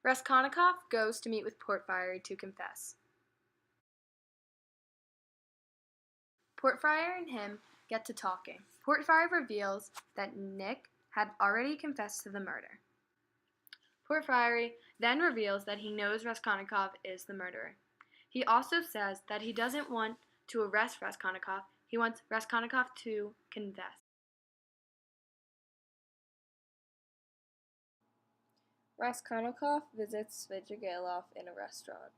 Raskolnikov goes to meet with Portfire to confess. Portfire and him get to talking. Portfire reveals that Nick had already confessed to the murder. Portfire then reveals that he knows Raskolnikov is the murderer. He also says that he doesn't want to arrest Raskolnikov, he wants Raskolnikov to confess. Raskolnikov visits Svidrigailov in a restaurant.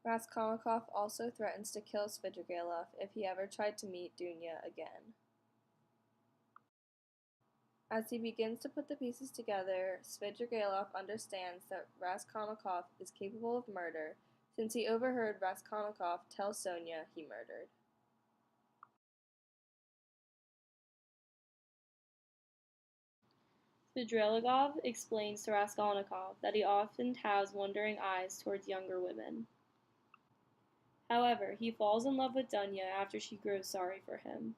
Raskolnikov also threatens to kill Svidrigailov if he ever tried to meet Dunya again. As he begins to put the pieces together, Svidrigailov understands that Raskolnikov is capable of murder since he overheard Raskolnikov tell Sonia he murdered. Svidrigailov explains to Raskolnikov that he often has wondering eyes towards younger women. However, he falls in love with Dunya after she grows sorry for him.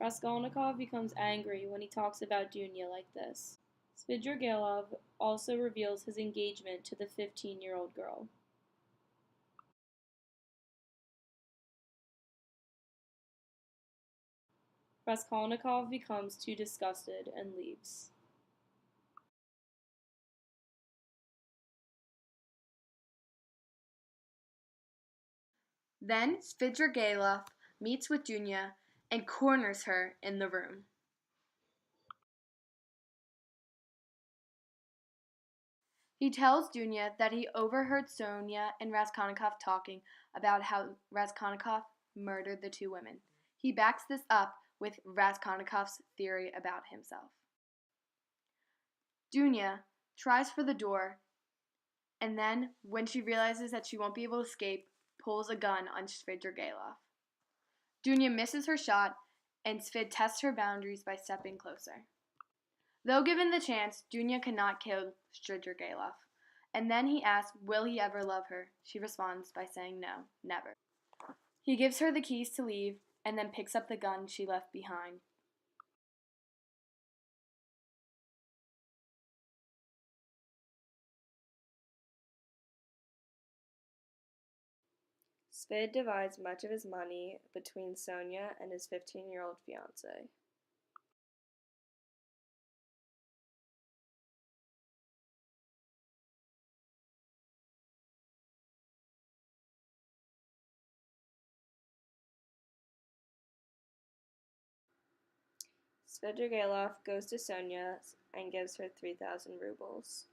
Raskolnikov becomes angry when he talks about Dunya like this. Svidrigailov also reveals his engagement to the 15-year-old girl. Raskolnikov becomes too disgusted and leaves. Then Svidrigailov meets with Dunya and corners her in the room. He tells Dunya that he overheard Sonia and Raskolnikov talking about how Raskolnikov murdered the two women. He backs this up with Raskolnikov's theory about himself. Dunya tries for the door, and then, when she realizes that she won't be able to escape, pulls a gun on Svidrigailov. Dunya misses her shot, and Svid tests her boundaries by stepping closer. Though given the chance, Dunya cannot kill Svidrigailov. And then he asks, will he ever love her? She responds by saying no, never. He gives her the keys to leave, and then picks up the gun she left behind. Svid divides much of his money between Sonia and his 15-year-old fiancée. Svidrigailov goes to Sonia and gives her 3,000 rubles.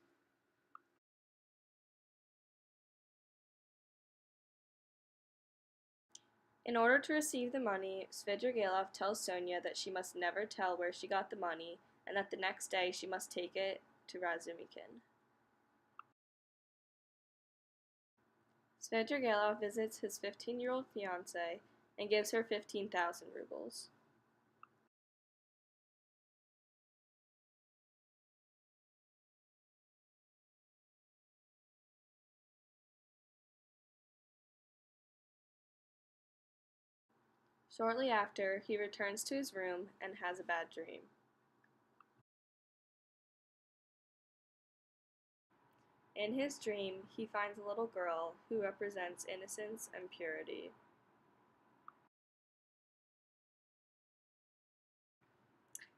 In order to receive the money, Svidrigailov tells Sonia that she must never tell where she got the money and that the next day she must take it to Razumikin. Svidrigailov visits his 15-year-old fiancée and gives her 15,000 rubles. Shortly after, he returns to his room and has a bad dream. In his dream, he finds a little girl who represents innocence and purity.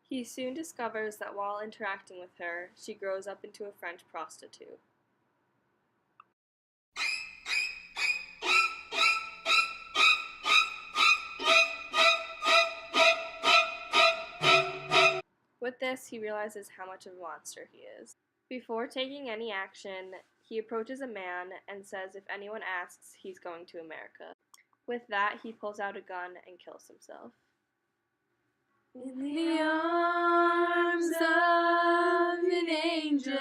He soon discovers that while interacting with her, she grows up into a French prostitute. With this, he realizes how much of a monster he is. Before taking any action, he approaches a man and says if anyone asks, he's going to America. With that, he pulls out a gun and kills himself. In the arms of an angel.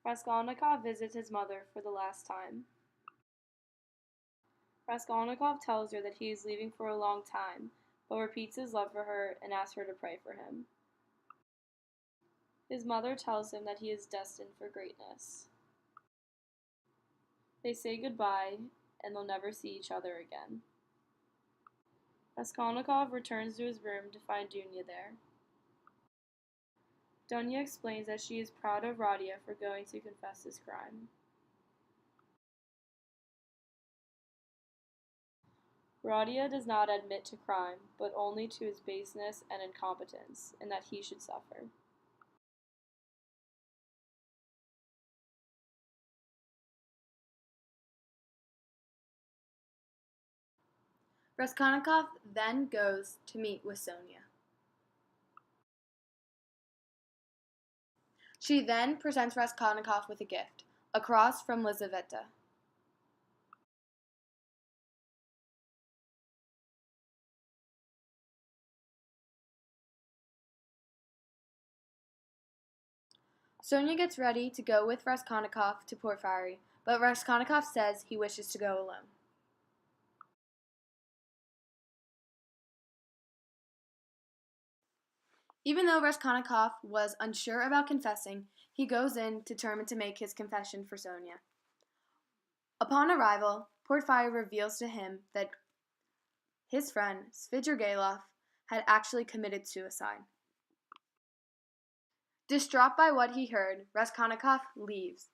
Raskolnikov visits his mother for the last time. Raskolnikov tells her that he is leaving for a long time, but repeats his love for her and asks her to pray for him. His mother tells him that he is destined for greatness. They say goodbye, and they'll never see each other again. Raskolnikov returns to his room to find Dunya there. Dunya explains that she is proud of Radia for going to confess his crime. Radia does not admit to crime, but only to his baseness and incompetence, and that he should suffer. Raskolnikov then goes to meet with Sonia. She then presents Raskolnikov with a gift, a cross from Lizaveta. Sonia gets ready to go with Raskolnikov to Porfiry, but Raskolnikov says he wishes to go alone. Even though Raskolnikov was unsure about confessing, he goes in determined to make his confession for Sonia. Upon arrival, Porfiry reveals to him that his friend, Svidrigailov, had actually committed suicide. Distraught by what he heard, Raskolnikov leaves.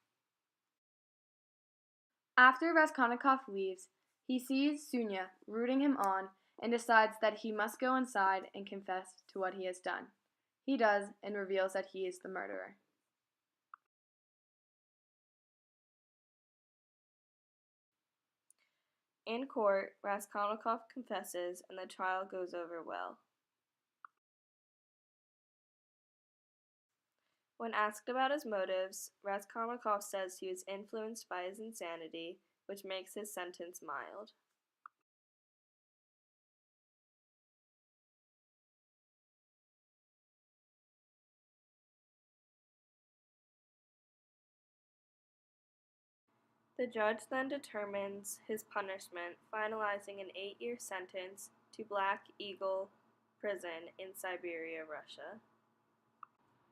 After Raskolnikov leaves, he sees Sonia rooting him on and decides that he must go inside and confess to what he has done. He does and reveals that he is the murderer. In court, Raskolnikov confesses and the trial goes over well. When asked about his motives, Raskolnikov says he was influenced by his insanity, which makes his sentence mild. The judge then determines his punishment, finalizing an 8-year sentence to Black Eagle Prison in Siberia, Russia.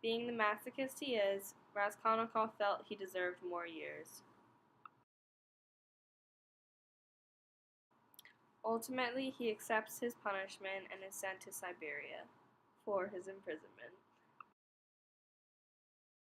Being the masochist he is, Raskolnikov felt he deserved more years. Ultimately, he accepts his punishment and is sent to Siberia for his imprisonment.